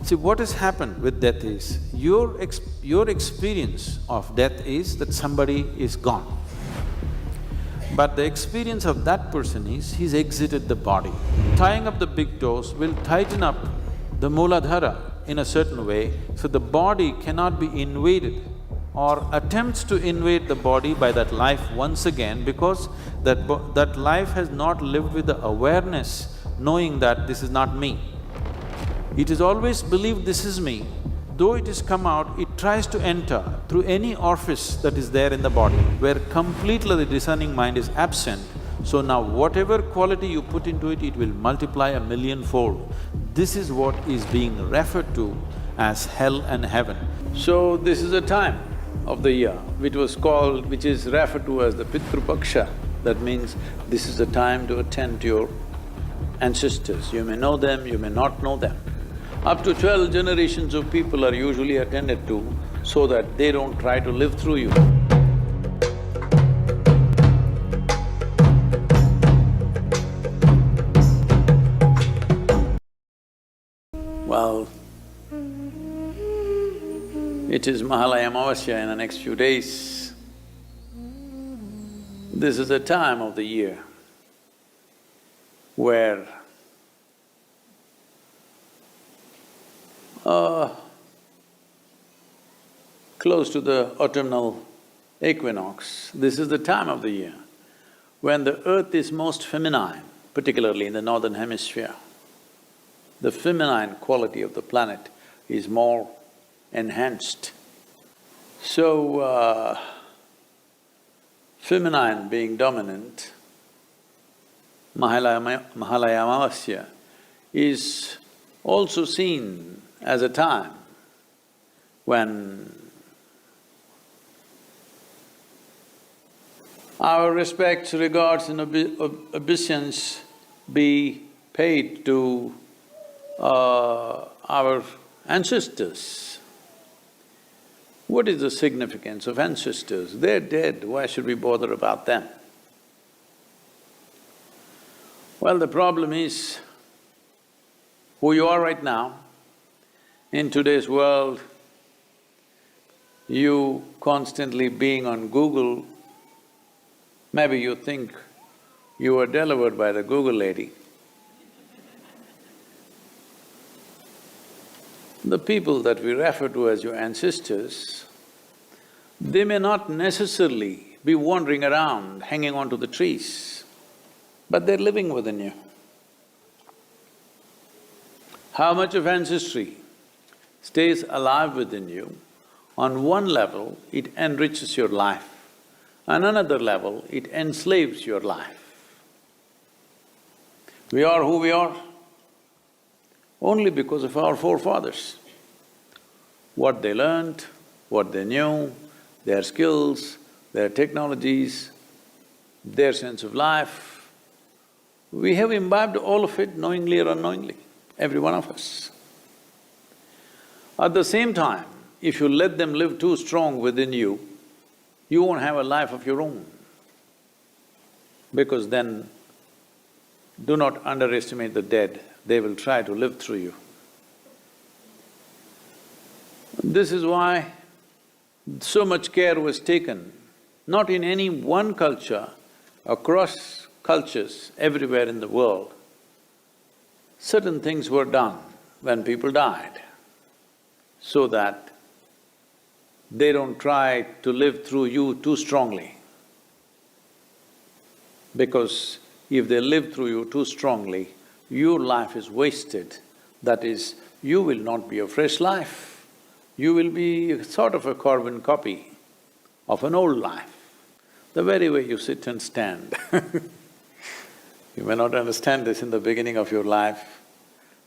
See, what has happened with death is, your experience of death is that somebody is gone. But the experience of that person is, he's exited the body. Tying up the big toes will tighten up the Mooladhara in a certain way, so the body cannot be invaded or attempts to invade the body by that life once again, because that life has not lived with the awareness, knowing that this is not me. It has always believed this is me. Though it has come out, it tries to enter through any orifice that is there in the body, where completely the discerning mind is absent. So now whatever quality you put into it, it will multiply 1,000,000-fold. This is what is being referred to as hell and heaven. So this is a time of the year which is referred to as the Pitru Paksha. That means this is the time to attend to your ancestors. You may know them, you may not know them. Up to 12 generations of people are usually attended to so that they don't try to live through you. Well, it is Mahalaya Amavasya in the next few days. This is a time of the year where close to the autumnal equinox, this is the time of the year when the earth is most feminine, particularly in the northern hemisphere. The feminine quality of the planet is more enhanced. So, feminine being dominant, Mahalaya Amavasya is also seen as a time when our respects, regards and obeisance be paid to our ancestors. What is the significance of ancestors? They're dead, why should we bother about them? Well, the problem is, who you are right now, in today's world, you constantly being on Google, maybe you think you were delivered by the Google lady. The people that we refer to as your ancestors, they may not necessarily be wandering around, hanging onto the trees, but they're living within you. How much of ancestry stays alive within you? On one level, it enriches your life. On another level, it enslaves your life. We are who we are only because of our forefathers. What they learned, what they knew, their skills, their technologies, their sense of life, we have imbibed all of it knowingly or unknowingly, every one of us. At the same time, if you let them live too strong within you, you won't have a life of your own. Because then, do not underestimate the dead, they will try to live through you. This is why so much care was taken, not in any one culture, across cultures everywhere in the world. Certain things were done when people died, so that they don't try to live through you too strongly. Because if they live through you too strongly, your life is wasted. That is, you will not be a fresh life. You will be sort of a carbon copy of an old life. The very way you sit and stand You may not understand this in the beginning of your life.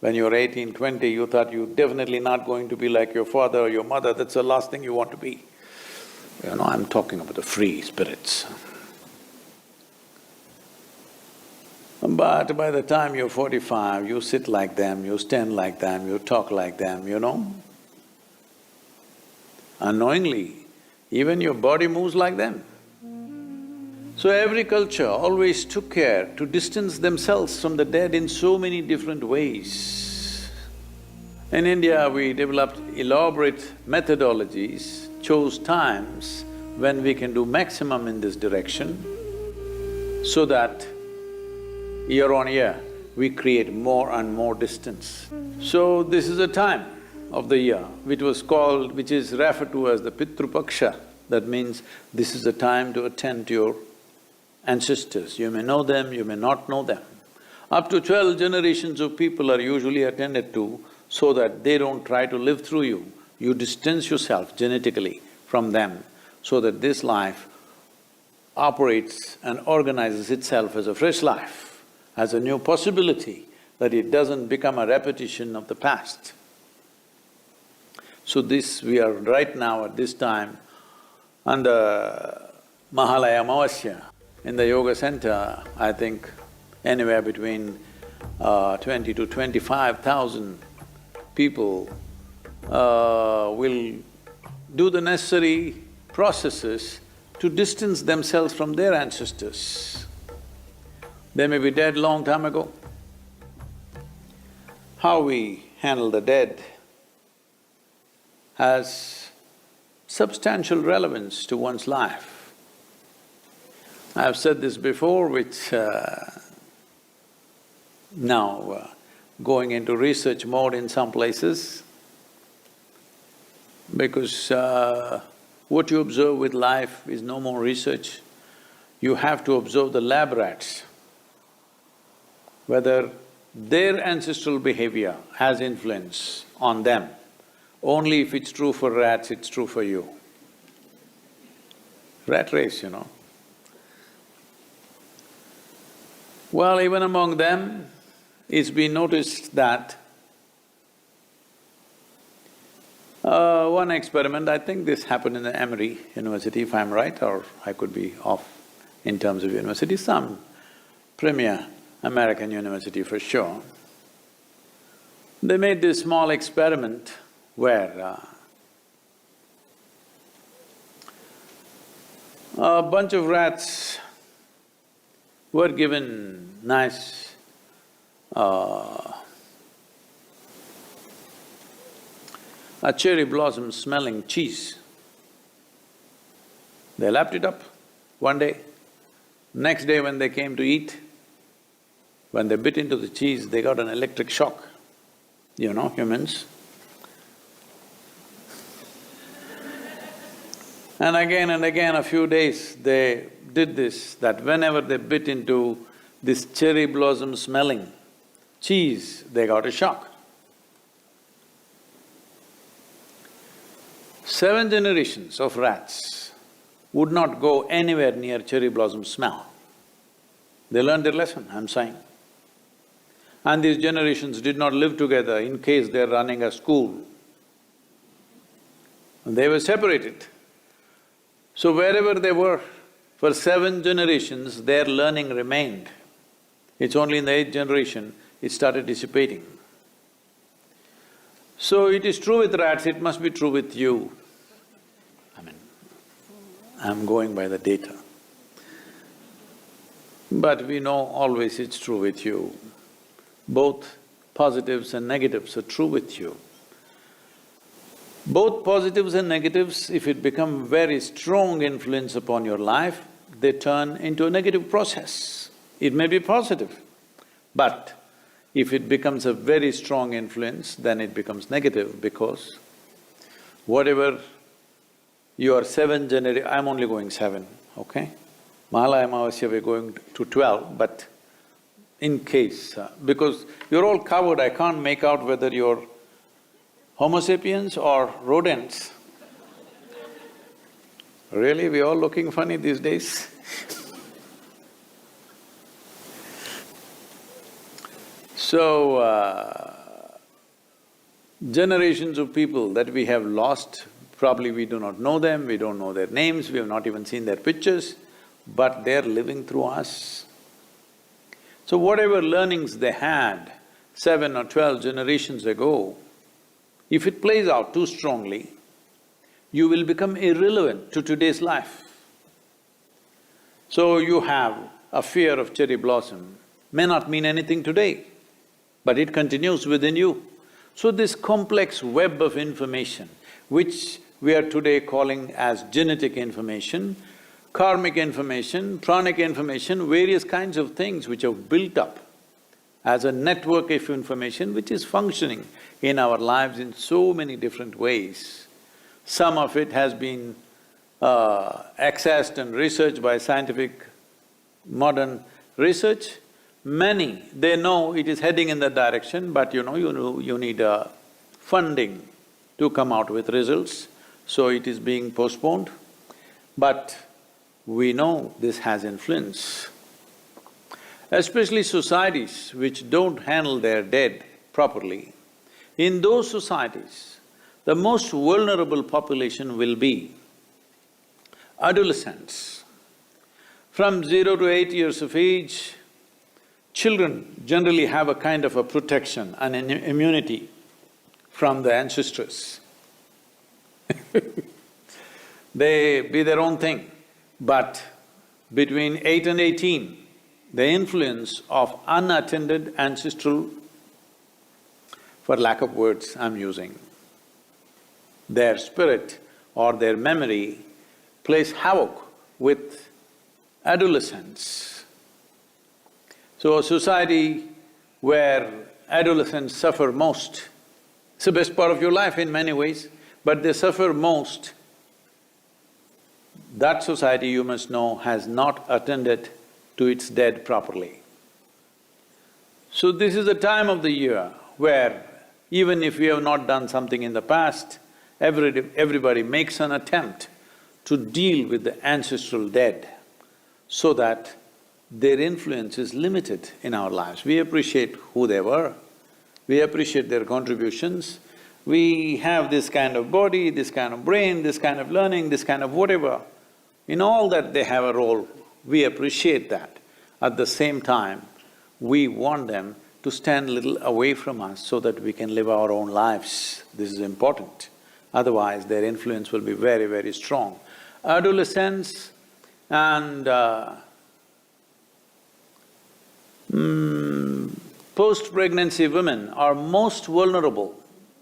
When you're 18, 20, you thought you're definitely not going to be like your father or your mother, that's the last thing you want to be. You know, I'm talking about the free spirits. But by the time you're 45, you sit like them, you stand like them, you talk like them, you know. Unknowingly, even your body moves like them. So every culture always took care to distance themselves from the dead in so many different ways. In India, we developed elaborate methodologies, chose times when we can do maximum in this direction, so that year on year, we create more and more distance. So this is a time of the year which is referred to as the Pitru Paksha. That means this is a time to attend to your ancestors. You may know them, you may not know them. Up to 12 generations of people are usually attended to so that they don't try to live through you. You distance yourself genetically from them so that this life operates and organizes itself as a fresh life, as a new possibility, that it doesn't become a repetition of the past. So this, we are right now at this time under Mahalaya Amavasya. In the yoga center, I think anywhere between 20 to 25,000 people will do the necessary processes to distance themselves from their ancestors. They may be dead long time ago. How we handle the dead has substantial relevance to one's life. I have said this before, which now going into research mode in some places, because what you observe with life is no more research. You have to observe the lab rats, whether their ancestral behavior has influence on them. Only if it's true for rats, it's true for you. Rat race, you know. Well, even among them, it's been noticed that one experiment, I think this happened in the Emory University, if I'm right, or I could be off in terms of university, some premier American university for sure. They made this small experiment where a bunch of rats were given nice a cherry blossom smelling cheese. They lapped it up one day. Next day when they came to eat, when they bit into the cheese, they got an electric shock. You know, humans. And again, a few days they did this, that whenever they bit into this cherry blossom smelling cheese, they got a shock. 7 generations of rats would not go anywhere near cherry blossom smell. They learned their lesson, I'm saying. And these generations did not live together in case they're running a school. And they were separated. So wherever they were, for 7 generations, their learning remained. It's only in the 8th generation it started dissipating. So it is true with rats, it must be true with you. I mean, I'm going by the data. But we know always it's true with you. Both positives and negatives are true with you. Both positives and negatives, if it become very strong influence upon your life, they turn into a negative process. It may be positive, but if it becomes a very strong influence, then it becomes negative because whatever your 7 I'm only going 7, okay? Mahalaya Amavasya we're going to 12, but in case… because you're all covered, I can't make out whether you're Homo sapiens or rodents. Really, we're all looking funny these days. So, generations of people that we have lost, probably we do not know them, we don't know their names, we have not even seen their pictures, but they're living through us. So whatever learnings they had 7 or 12 generations ago, if it plays out too strongly, you will become irrelevant to today's life. So you have a fear of cherry blossom, may not mean anything today, but it continues within you. So this complex web of information, which we are today calling as genetic information, karmic information, pranic information, various kinds of things which have built up as a network of information which is functioning in our lives in so many different ways. Some of it has been accessed and researched by scientific modern research. Many, they know it is heading in that direction, but you need funding to come out with results, so it is being postponed. But we know this has influence. Especially societies which don't handle their dead properly. In those societies, the most vulnerable population will be adolescents. From 0 to 8 years of age, children generally have a kind of a protection and an immunity from the ancestors. They be their own thing, but between 8 and 18, the influence of unattended ancestral, for lack of words I'm using, their spirit or their memory plays havoc with adolescents. So a society where adolescents suffer most, it's the best part of your life in many ways, but they suffer most, that society, you must know, has not attended to its dead properly. So this is the time of the year where even if we have not done something in the past, everybody makes an attempt to deal with the ancestral dead so that their influence is limited in our lives. We appreciate who they were, we appreciate their contributions, we have this kind of body, this kind of brain, this kind of learning, this kind of whatever. In all that they have a role, we appreciate that. At the same time, we want them to stand a little away from us so that we can live our own lives. This is important. Otherwise, their influence will be very, very strong. Adolescents and post-pregnancy women are most vulnerable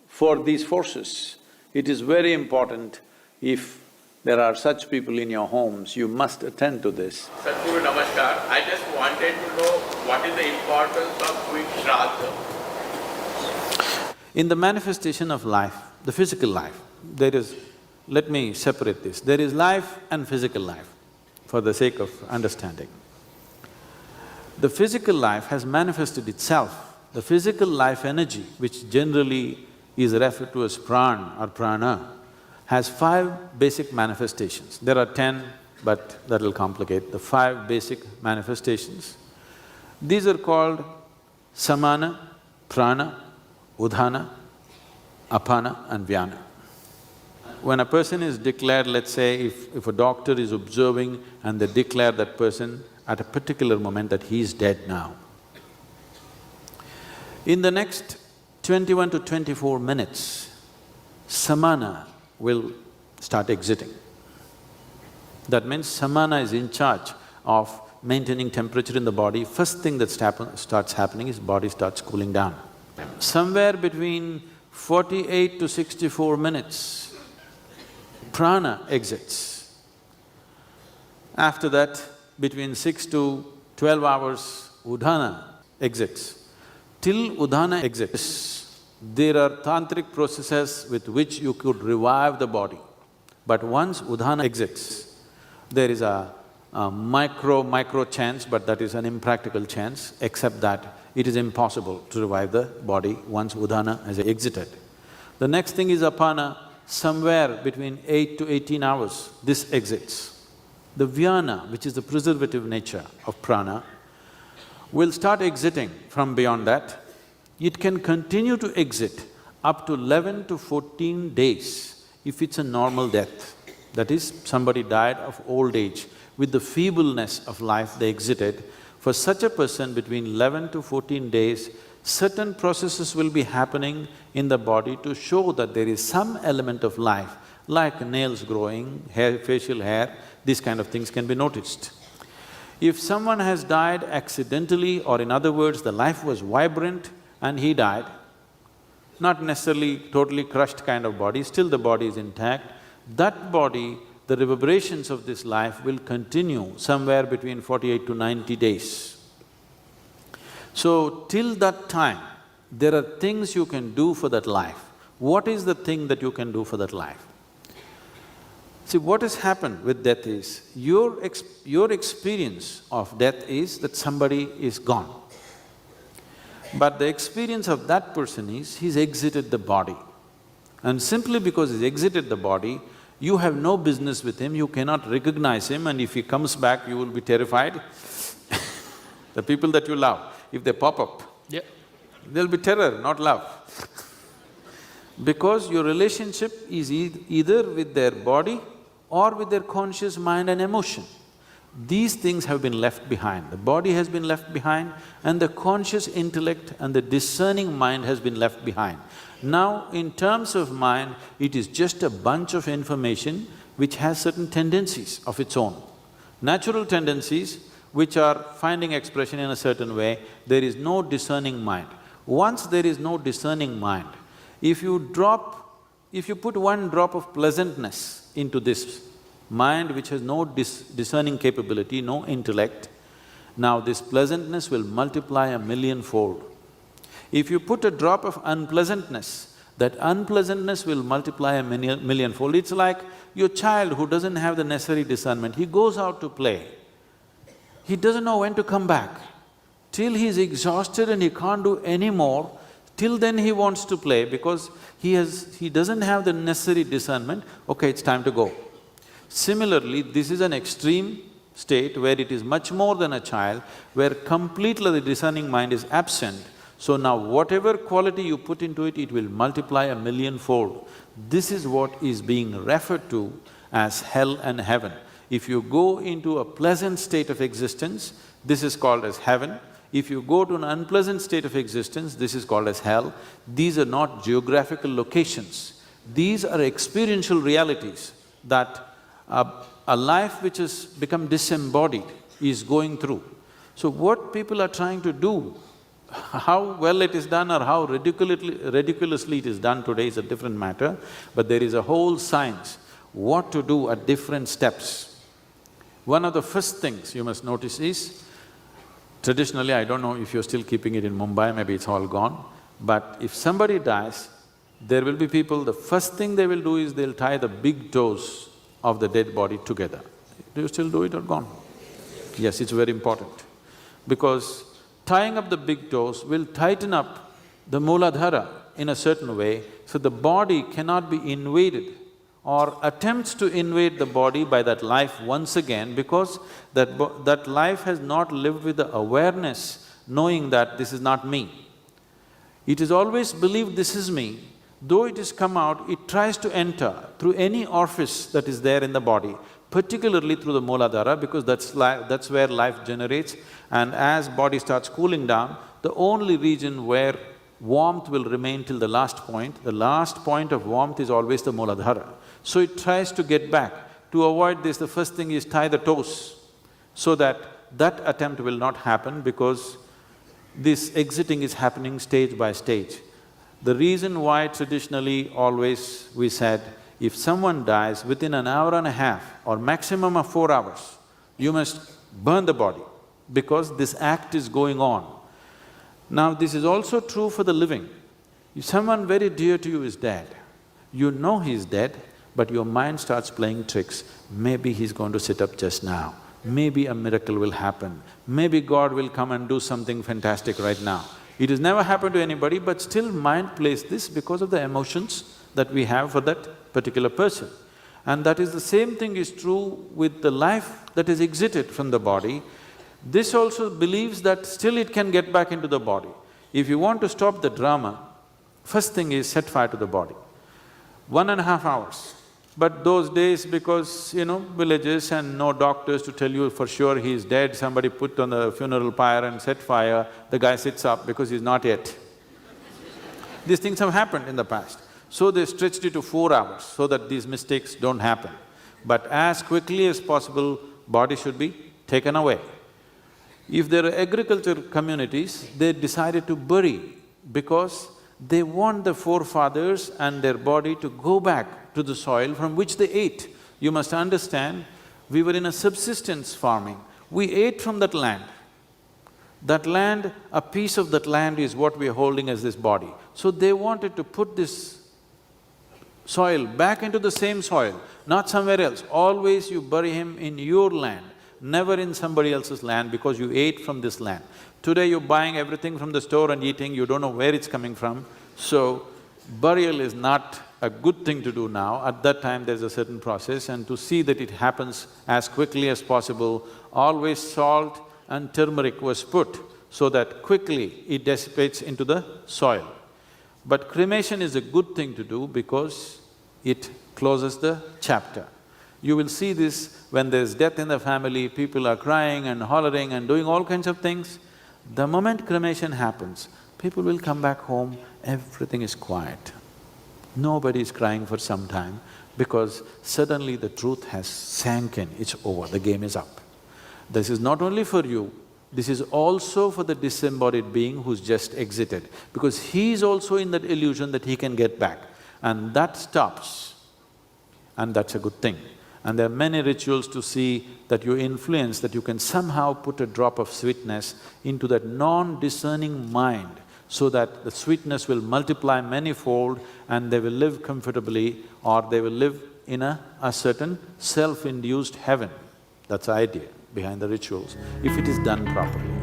for these forces. It is very important. If there are such people in your homes, you must attend to this. Sadhguru, namaskar. I just wanted to know what is the importance of quick shraddha? In the manifestation of life, the physical life, there is… let me separate this. There is life and physical life, for the sake of understanding. The physical life has manifested itself. The physical life energy, which generally is referred to as pran or prana, has 5 basic manifestations. There are 10, but that'll complicate. The 5 basic manifestations. These are called samana, prana, udhana, apana and vyana. When a person is declared, let's say if a doctor is observing and they declare that person at a particular moment that he is dead now, in the next 21 to 24 minutes, samana will start exiting. That means samana is in charge of maintaining temperature in the body. First thing that starts happening is body starts cooling down. Somewhere between 48 to 64 minutes, prana exits. After that, between 6 to 12 hours, udhana exits. Till udhana exits, there are tantric processes with which you could revive the body. But once udhana exits, there is a micro chance, but that is an impractical chance, except that it is impossible to revive the body once udhana has exited. The next thing is apana, somewhere between 8 to 18 hours, this exits. The vyana, which is the preservative nature of prana, will start exiting from beyond that. It can continue to exit up to 11 to 14 days if it's a normal death. That is, somebody died of old age, with the feebleness of life they exited. For such a person, between 11 to 14 days, certain processes will be happening in the body to show that there is some element of life, like nails growing, hair, facial hair, these kind of things can be noticed. If someone has died accidentally, or in other words, the life was vibrant and he died, not necessarily totally crushed kind of body, still the body is intact. That body, the reverberations of this life will continue somewhere between 48 to 90 days. So, till that time, there are things you can do for that life. What is the thing that you can do for that life? See, what has happened with death is, your experience of death is that somebody is gone. But the experience of that person is, he's exited the body. And simply because he's exited the body, you have no business with him, you cannot recognize him, and if he comes back, you will be terrified. The people that you love, if they pop up, there'll be terror, not love. Because your relationship is either with their body or with their conscious mind and emotion. These things have been left behind. The body has been left behind and the conscious intellect and the discerning mind has been left behind. Now, in terms of mind, it is just a bunch of information which has certain tendencies of its own. Natural tendencies which are finding expression in a certain way, there is no discerning mind. Once there is no discerning mind, if you put one drop of pleasantness into this mind which has no discerning capability, no intellect, now this pleasantness will multiply 1,000,000-fold. If you put a drop of unpleasantness, that unpleasantness will multiply 1,000,000-fold. It's like your child who doesn't have the necessary discernment, he goes out to play. He doesn't know when to come back. Till he's exhausted and he can't do any more, till then he wants to play because he doesn't have the necessary discernment, okay, it's time to go. Similarly, this is an extreme state where it is much more than a child, where completely the discerning mind is absent. So now whatever quality you put into it, it will multiply 1,000,000-fold. This is what is being referred to as hell and heaven. If you go into a pleasant state of existence, this is called as heaven. If you go to an unpleasant state of existence, this is called as hell. These are not geographical locations. These are experiential realities that a life which has become disembodied is going through. So what people are trying to do, how well it is done or how ridiculously it is done today is a different matter, but there is a whole science what to do at different steps. One of the first things you must notice is, traditionally, I don't know if you're still keeping it in Mumbai, maybe it's all gone, but if somebody dies, there will be people, the first thing they will do is they'll tie the big toes of the dead body together. Do you still do it or gone? Yes, it's very important. Because tying up the big toes will tighten up the Mooladhara in a certain way, so the body cannot be invaded or attempts to invade the body by that life once again, because that life has not lived with the awareness, knowing that this is not me. It is always believed this is me. Though it has come out, it tries to enter through any orifice that is there in the body, particularly through the Mooladhara, because that's where life generates. And as body starts cooling down, the only region where warmth will remain till the last point of warmth is always the Mooladhara. So it tries to get back. To avoid this, the first thing is tie the toes, so that attempt will not happen, because this exiting is happening stage by stage. The reason why traditionally always we said, if someone dies within an hour and a half or maximum of 4 hours, you must burn the body, because this act is going on. Now, this is also true for the living. If someone very dear to you is dead, you know he is dead, but your mind starts playing tricks. Maybe he's going to sit up just now, maybe a miracle will happen, maybe God will come and do something fantastic right now. It has never happened to anybody, but still mind plays this because of the emotions that we have for that particular person. And that is the same thing is true with the life that is exited from the body. This also believes that still it can get back into the body. If you want to stop the drama, first thing is set fire to the body. 1.5 hours. But those days, because, villages and no doctors to tell you for sure he is dead, somebody put on the funeral pyre and set fire, the guy sits up because he's not yet. These things have happened in the past. So they stretched it to 4 hours so that these mistakes don't happen. But as quickly as possible, body should be taken away. If there are agriculture communities, they decided to bury, because they want the forefathers and their body to go back to the soil from which they ate. You must understand, we were in a subsistence farming. We ate from that land. That land, a piece of that land is what we are holding as this body. So they wanted to put this soil back into the same soil, not somewhere else. Always you bury him in your land, never in somebody else's land, because you ate from this land. Today you're buying everything from the store and eating, you don't know where it's coming from. So, burial is not a good thing to do now. At that time there's a certain process, and to see that it happens as quickly as possible, always salt and turmeric was put so that quickly it dissipates into the soil. But cremation is a good thing to do because it closes the chapter. You will see this when there's death in the family, people are crying and hollering and doing all kinds of things. The moment cremation happens, people will come back home, everything is quiet. Nobody is crying for some time because suddenly the truth has sank in, it's over, the game is up. This is not only for you, this is also for the disembodied being who's just exited, because he is also in that illusion that he can get back, and that stops, and that's a good thing. And there are many rituals to see that you influence, that you can somehow put a drop of sweetness into that non-discerning mind, so that the sweetness will multiply manyfold and they will live comfortably, or they will live in a certain self-induced heaven. That's the idea behind the rituals, if it is done properly.